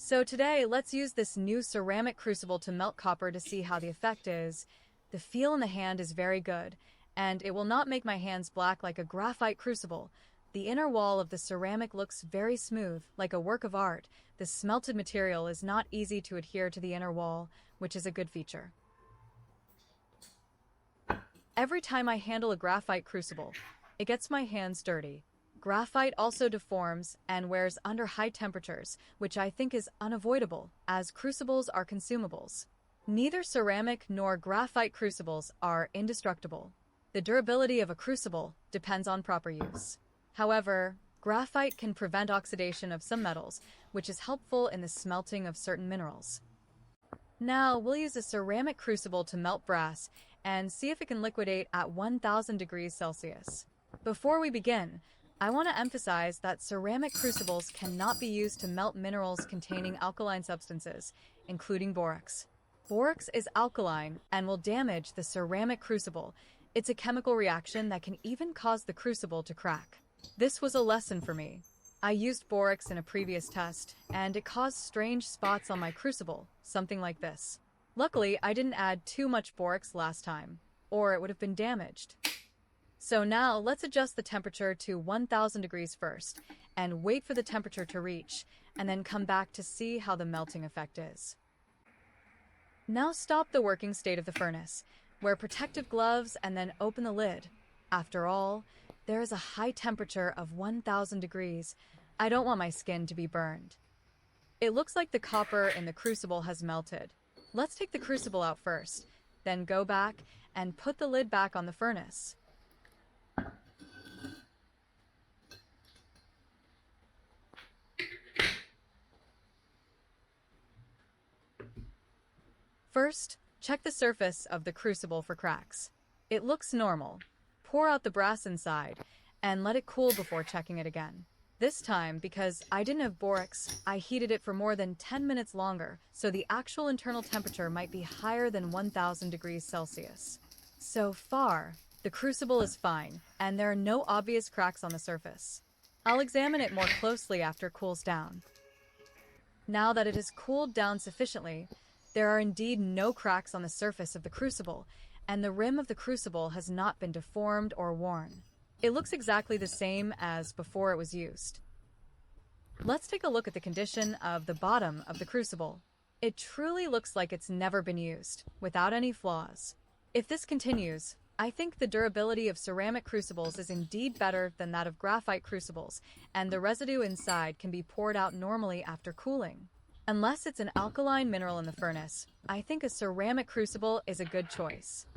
So today, let's use this new ceramic crucible to melt copper to see how the effect is. The feel in the hand is very good, and it will not make my hands black like a graphite crucible. The inner wall of the ceramic looks very smooth, like a work of art. The smelted material is not easy to adhere to the inner wall, which is a good feature. Every time I handle a graphite crucible, it gets my hands dirty. Graphite also deforms and wears under high temperatures, which I think is unavoidable, as crucibles are consumables. Neither ceramic nor graphite crucibles are indestructible. The durability of a crucible depends on proper use. However, graphite can prevent oxidation of some metals, which is helpful in the smelting of certain minerals. Now, we'll use a ceramic crucible to melt brass and see if it can liquidate at 1000 degrees Celsius. Before we begin, I want to emphasize that ceramic crucibles cannot be used to melt minerals containing alkaline substances, including borax. Borax is alkaline and will damage the ceramic crucible. It's a chemical reaction that can even cause the crucible to crack. This was a lesson for me. I used borax in a previous test, and it caused strange spots on my crucible, something like this. Luckily, I didn't add too much borax last time, or it would have been damaged. So now, let's adjust the temperature to 1000 degrees first, and wait for the temperature to reach, and then come back to see how the melting effect is. Now stop the working state of the furnace, wear protective gloves, and then open the lid. After all, there is a high temperature of 1000 degrees. I don't want my skin to be burned. It looks like the copper in the crucible has melted. Let's take the crucible out first, then go back and put the lid back on the furnace. First, check the surface of the crucible for cracks. It looks normal. Pour out the brass inside and let it cool before checking it again. This time, because I didn't have borax, I heated it for more than 10 minutes longer, so the actual internal temperature might be higher than 1000 degrees Celsius. So far, the crucible is fine, and there are no obvious cracks on the surface. I'll examine it more closely after it cools down. Now that it has cooled down sufficiently, there are indeed no cracks on the surface of the crucible, and the rim of the crucible has not been deformed or worn. It looks exactly the same as before it was used. Let's take a look at the condition of the bottom of the crucible. It truly looks like it's never been used, without any flaws. If this continues, I think the durability of ceramic crucibles is indeed better than that of graphite crucibles, and the residue inside can be poured out normally after cooling. Unless it's an alkaline mineral in the furnace, I think a ceramic crucible is a good choice.